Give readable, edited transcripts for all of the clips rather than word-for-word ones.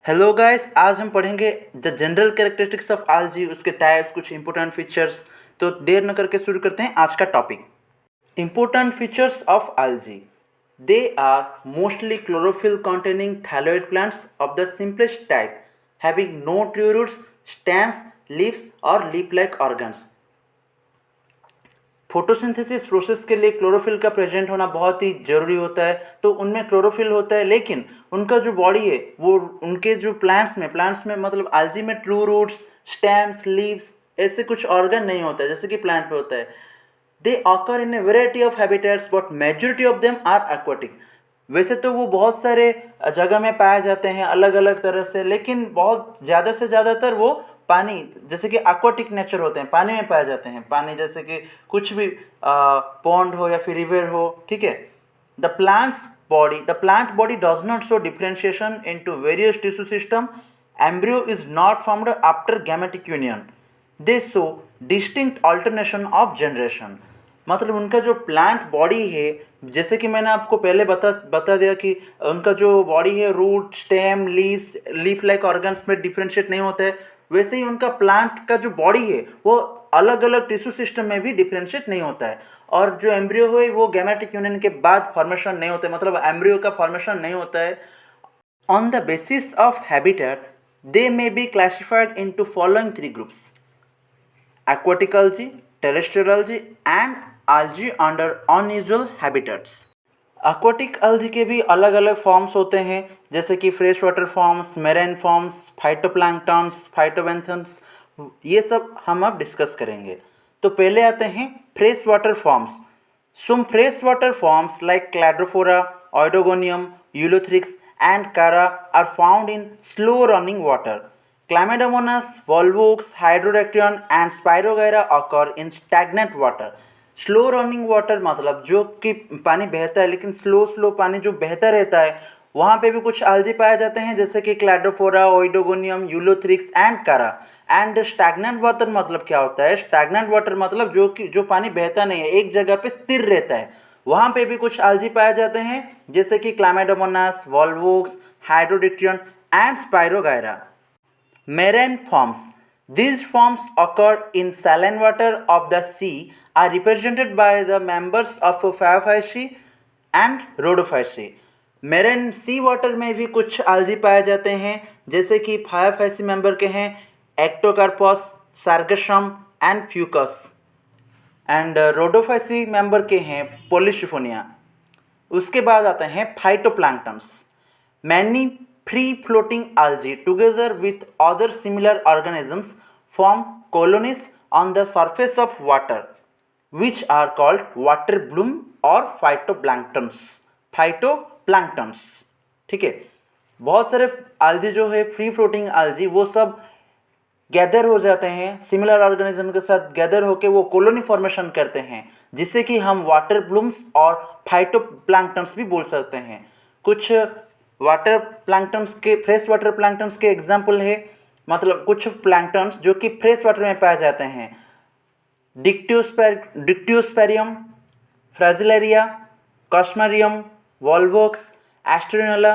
Hello guys, आज हम पढ़ेंगे the general characteristics of algae, उसके टाइप्स, कुछ इंपॉर्टेंट फीचर्स। तो देर न करके शुरू करते हैं आज का topic. Important features of algae, they are mostly chlorophyll containing thalloid plants of the simplest type, having no true roots, stems, leaves और leaf-like organs। फोटोसिंथेसिस प्रोसेस के लिए क्लोरोफिल का प्रेजेंट होना बहुत ही ज़रूरी होता है। तो उनमें क्लोरोफिल होता है, लेकिन उनका जो बॉडी है वो उनके जो प्लांट्स में मतलब algae में ट्रू रूट्स, स्टेम्स, लीव्स ऐसे कुछ ऑर्गन नहीं होता है जैसे कि प्लांट पे होता है। They occur in a variety of habitats but majority of them are aquatic. वैसे तो वो बहुत सारे जगह में पाए जाते हैं अलग अलग तरह से, लेकिन बहुत ज़्यादा से ज़्यादातर वो पानी जैसे कि एक्वाटिक नेचर होते हैं, पानी में पाए जाते हैं। पानी जैसे कि कुछ भी पॉन्ड हो या फिर रिवर हो, ठीक है। The plant body does not show differentiation into various tissue system. Embryo is not formed after gametic union. They show distinct alternation of generation. मतलब उनका जो प्लांट बॉडी है, जैसे कि मैंने आपको पहले बता दिया कि उनका जो बॉडी है root, stem, leaf like organs में डिफ्रेंशिएट नहीं होता है, वैसे ही उनका प्लांट का जो बॉडी है वो अलग अलग टिश्यू सिस्टम में भी डिफ्रेंशिएट नहीं होता है। और जो एम्ब्रियो है वो गैमेटिक यूनियन के बाद फॉर्मेशन नहीं होता है, मतलब एम्ब्रियो का फॉर्मेशन नहीं होता है। On the basis of habitat they may be classified into following 3 groups: aquatic algae, terrestrial algae and algae under unusual habitats। aquatic algae के भी अलग अलग फॉर्म्स होते हैं, जैसे कि फ्रेश वाटर फॉर्म्स, मेरेन फॉर्म्स, फाइटोप्लैंक्टन्स, फाइटोबैंथन्स, ये सब हम अब डिस्कस करेंगे। तो पहले आते हैं fresh water forms. Some freshwater forms like Cladrophora, Oidogonium, Eulothrix and Cara are found in slow-running water. Chlamydomonas, Volvox, Hydrodactylon and Spirogyra occur in stagnant water. Slow running water मतलब जो कि पानी बहता है, लेकिन स्लो पानी जो बहता रहता है वहाँ पे भी कुछ algae पाए जाते हैं, जैसे कि क्लैड्रोफोरा, ओइडोगोनियम, यूलोथ्रिक्स एंड कारा। एंड स्टैग्नेंट वाटर मतलब क्या होता है? स्टैग्नेंट वाटर मतलब जो पानी बहता नहीं है, एक जगह पे स्थिर रहता है, वहाँ पे भी कुछ algae पाए जाते हैं, जैसे कि Chlamydomonas, Volvox, Hydrodictyon and Spirogyra. Marine forms. These forms occur in saline water of the sea, are represented by the members of Phaeophyceae and Rhodophyceae. मेरेन सी वाटर में भी कुछ algae पाए जाते हैं, जैसे कि Phaeophyceae मेंबर के हैं Ectocarpus, Sargassum and Fucus, and Rhodophyceae member के हैं पोलिशिफोनिया। उसके बाद आते हैं phytoplanktons. Many free floating algae together with other similar organisms form colonies on the surface of water which are called water bloom or phytoplanktons। Phytoplanktons, ठीक है। बहुत सारे algae जो है फ्री फ्लोटिंग algae वो सब गैदर हो जाते हैं, सिमिलर ऑर्गेनिज्म के साथ गैदर होकर वो कॉलोनी फॉर्मेशन करते हैं, जिससे कि हम वाटर ब्लूम्स और फाइटोप्लैंक्टन्स भी बोल सकते हैं। कुछ वाटर प्लैंक्टन्स के, फ्रेश वाटर प्लैंक्टन्स के एग्जाम्पल है, मतलब कुछ प्लैंक्टन्स जो कि फ्रेश वाटर में पाए जाते हैं: डिक्टियोस्पेरियम, फ्राजिलेरिया, कॉस्मेरियम, वॉल्वोक्स, एस्ट्रोनोला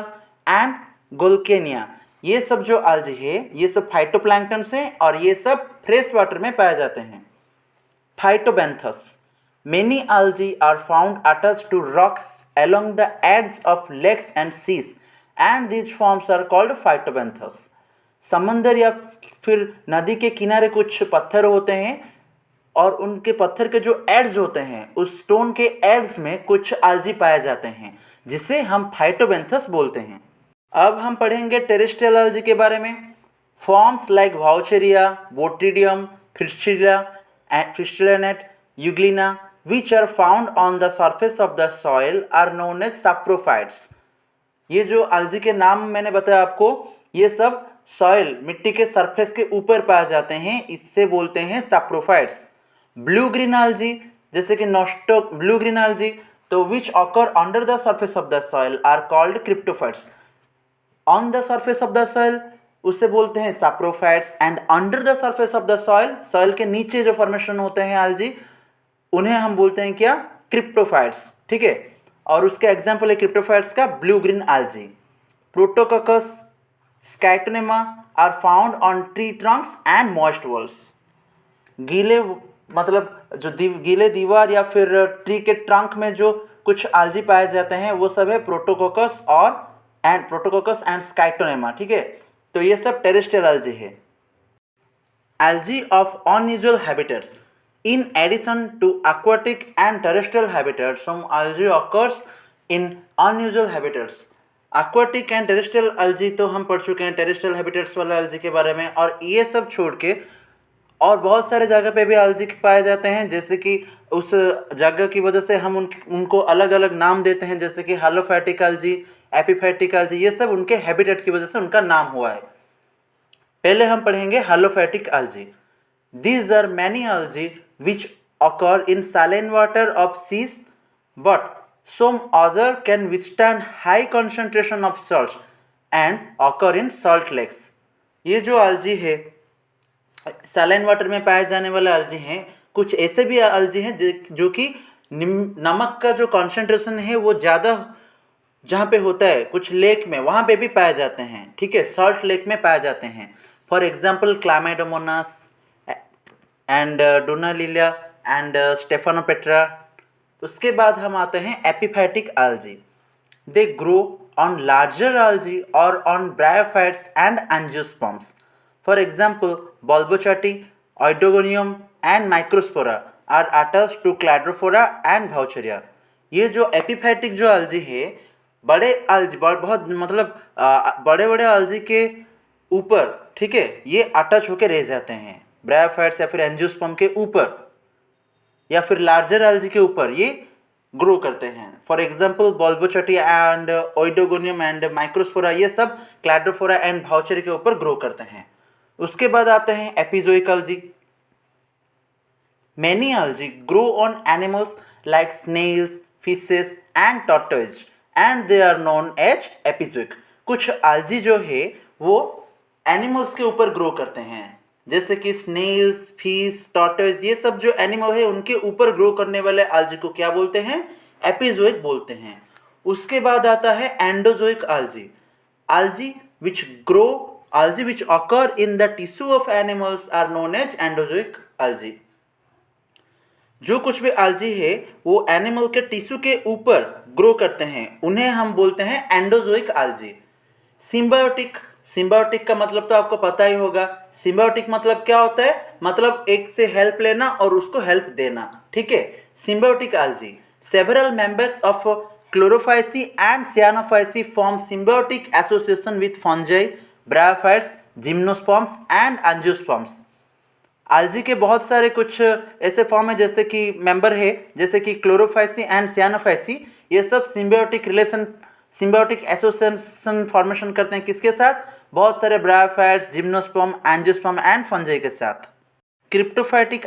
एंड गोल्केनिया। ये सब जो algae है ये सब फाइटोप्लैंक्टन्स हैं और ये सब फ्रेश वाटर में पाए जाते हैं। फाइटोबैंथस। Many algae are found attached to rocks along the edge of lakes and seas and these forms are called phytobenthos। समंदर या फिर नदी के किनारे कुछ पत्थर होते हैं और उनके पत्थर के जो एड्स होते हैं, उस स्टोन के एड्स में कुछ algae पाए जाते हैं, जिसे हम फाइटोबैंथस बोलते हैं। अब हम पढ़ेंगे टेरेस्ट्रियल algae के बारे में। Forms like Vaucheria, Botrydium, fistulanate, Euglena which are found on the surface of the soil are known as saprophytes। ये जो algae के नाम मैंने बताया आपको, ये सब सॉइल, मिट्टी के सरफेस के ऊपर पाए जाते हैं, इससे बोलते हैं saprophytes। ब्लू ग्रीन algae जैसे कि नोस्टो ब्लू ग्रीन algae, तो which occur under the surface of the soil are called cryptophytes। On the surface of the soil उससे बोलते हैं saprophytes and under the surface of the soil, soil के नीचे जो formation होते हैं algae, उन्हें हम बोलते हैं क्या? क्रिप्टोफाइट्स, ठीक है। और उसके एग्जाम्पल है क्रिप्टोफाइट्स का blue green algae, Protococcus, Scytonema are found on tree trunks and moist walls. गीले मतलब जो गीले दीवार या फिर ट्री के ट्रंक में जो कुछ algae पाए जाते हैं वो सब है प्रोटोकोकस एंड स्काइटोनेमा, ठीक है। तो ये सब टेरेस्ट्रियल algae है। Algae of unusual habitats. In addition to aquatic and terrestrial habitats, some algae occurs in unusual habitats. Aquatic and terrestrial algae तो हम पढ़ चुके हैं टेरेस्ट्रियल हैबिटेट्स वाला algae के बारे में, और ये सब छोड़ के और बहुत सारे जगह पे भी algae पाए जाते हैं, जैसे कि उस जगह की वजह से हम उनको अलग अलग नाम देते हैं, जैसे कि हालोफैटिक algae, एपीफैटिक algae, ये सब उनके हैबिटेट की वजह से उनका नाम हुआ है। पहले हम पढ़ेंगे हालोफैटिक algae. These are many algae which occur in saline water of seas, but some other can withstand high concentration of salts and occur in salt lakes. ये जो algae है saline water में पाए जाने वाले algae हैं, कुछ ऐसे भी algae हैं जो कि नमक का जो concentration है वो ज़्यादा जहाँ पे होता है कुछ लेक में, वहाँ पे भी पाए जाते हैं, ठीक है, सॉल्ट लेक में पाए जाते हैं। For example Chlamydomonas and Dunaliella and Stephanoptera. उसके बाद हम आते हैं epiphytic algae. They grow on larger algae और on bryophytes and angiosperms. For example Bulbochaete, Oedogonium and Microspora are attached to Cladophora and Vaucheria. ये जो एपीफैटिक जो algae है बड़े algae बहुत मतलब बड़े बड़े algae के ऊपर, ठीक है, ये अटैच होकर रह जाते हैं ब्रायोफाइट्स या फिर एंजियोस्पर्म के ऊपर या फिर लार्जर algae के ऊपर ये ग्रो करते हैं। फॉर एग्जाम्पल बल्बोचाटी एंड ओइडोगोनियम एंड माइक्रोस्पोरा, ये सब क्लैड्रोफोरा एंड वाउचेरिया के ऊपर ग्रो करते हैं। उसके बाद आते हैं epizoic algae. Many algae grow on animals like snails, fishes and tortoise and they are known as epizoic. कुछ algae जो है वो एनिमल्स के ऊपर ग्रो करते हैं, जैसे कि स्नेल्स, फिश, टॉर्टोइज, ये सब जो एनिमल है उनके ऊपर ग्रो करने वाले algae को क्या बोलते हैं? एपिजोइक बोलते हैं। उसके बाद आता है endozoic algae. Algae which occur in the tissue of animals are known as endozoic algae. जो कुछ भी algae है वो एनिमल के टिश्यू के ऊपर ग्रो करते हैं, उन्हें हम बोलते हैं एंडोजोइक algae. सिम्बायोटिक का मतलब तो आपको पता ही होगा। सिम्बायोटिक मतलब क्या होता है? मतलब एक से हेल्प लेना और उसको हेल्प देना, ठीक है। Symbiotic algae. Several members of Chlorophyceae and Cyanophyceae form symbiotic association with fungi, bryophytes, gymnosperms and angiosperms. algae के बहुत सारे कुछ ऐसे फॉर्म है जैसे कि मेंबर है, जैसे कि क्लोरोफाइसी एंड सियानोफाइसी, ये सब सिम्बायोटिक एसोसिएशन फॉर्मेशन करते हैं किसके साथ? बहुत सारे bryophytes, gymnosperm, angiosperm and fungi के साथ। Cryptophytic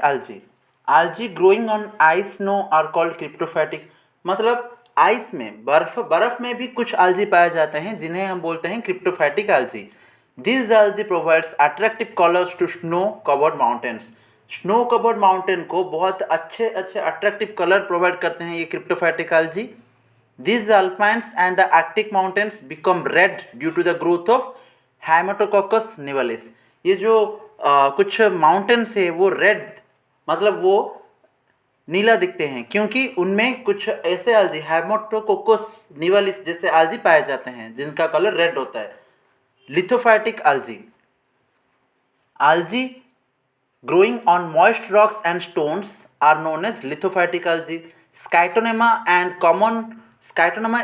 algae growing on ice snow are called cryptophytic. मतलब आइस में बर्फ में भी कुछ algae पाए जाते हैं जिन्हें हम बोलते हैं क्रिप्टोफाइटिक algae. These algae provides attractive colors to snow-covered mountains. Snow-covered mountain को बहुत अच्छे अट्रैक्टिव कलर प्रोवाइड करते हैं ये क्रिप्टोफाइटिक algae. These alpines and the Arctic mountains become red due to the growth of Haematococcus nivalis. ये जो कुछ माउंटेन्स है वो रेड मतलब वो नीला दिखते हैं क्योंकि उनमें कुछ ऐसे algae Haematococcus nivalis जैसे algae पाए जाते हैं जिनका कलर रेड होता है। Lithophytic algae. Algae growing on moist rocks and stones are known as lithophytic algae. Sciatonema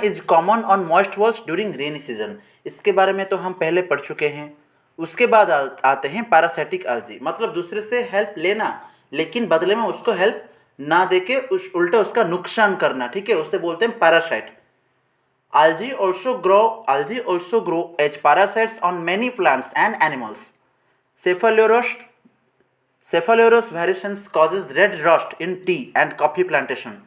is common on moist walls during rainy season. इसके बारे में तो हम पहले पढ़ चुके हैं। उसके बाद आते हैं parasitic algae. मतलब दूसरे से हेल्प लेना लेकिन बदले में उसको हेल्प ना देके उल्टा उसका नुकसान करना, ठीक है, उससे बोलते हैं parasite. Algae also grow as parasites on many plants and animals. Cephaloros variations causes red rust in tea and coffee plantation.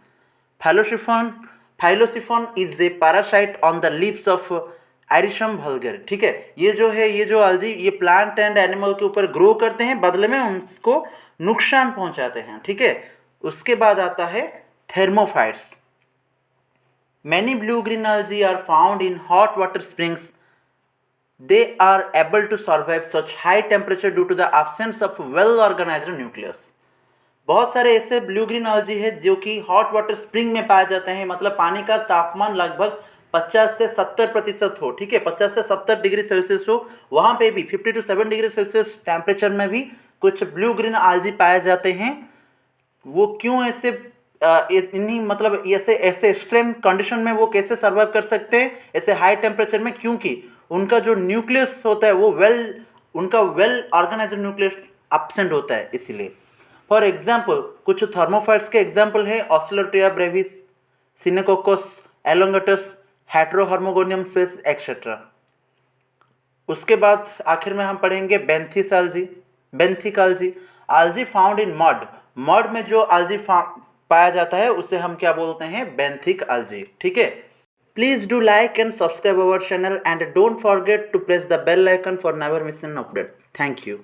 Phyllosiphon is a parasite on the leaves of Arisum vulgare. ठीक है, ये जो algae ये plant and animal के ऊपर grow करते हैं, बदले में उनको नुकसान पहुंचाते हैं, ठीक है। उसके बाद आता है thermophytes. Many blue-green algae are found in hot water springs they are able to survive such high temperature due to the absence of well organized nucleus. बहुत सारे ऐसे ब्लू ग्रीन algae है जो कि हॉट वाटर स्प्रिंग में पाए जाते हैं, मतलब पानी का तापमान लगभग 50 से 70% हो, ठीक है, 50 से 70 डिग्री सेल्सियस हो, वहाँ पे भी 50 to 7 डिग्री सेल्सियस टेम्परेचर में भी कुछ ब्लू ग्रीन algae पाए जाते हैं। वो क्यों ऐसे इन्हीं मतलब ऐसे ऐसे एक्सट्रीम कंडीशन में वो कैसे सर्वाइव कर सकते हैं ऐसे हाई टेम्परेचर में, क्योंकि उनका जो न्यूक्लियस होता है वो उनका वेल ऑर्गेनाइज्ड न्यूक्लियस एब्सेंट होता है, इसीलिए। फॉर एग्जाम्पल कुछ थर्मोफाइट्स के एग्जाम्पल है ऑस्लर्टिया ब्रेविस, सिनेकोकस एलोंगेटस, हेट्रोहर्मोगोनियम स्पेस एक्सेट्रा। उसके बाद आखिर में हम पढ़ेंगे बेंथिस algae, benthic algae, algae found in mud. Mud में जो algae पाया जाता है उसे हम क्या बोलते हैं, बेंथिक algae, ठीक है। Please do like and subscribe our channel and don't forget to press the bell icon for never miss an update. Thank you.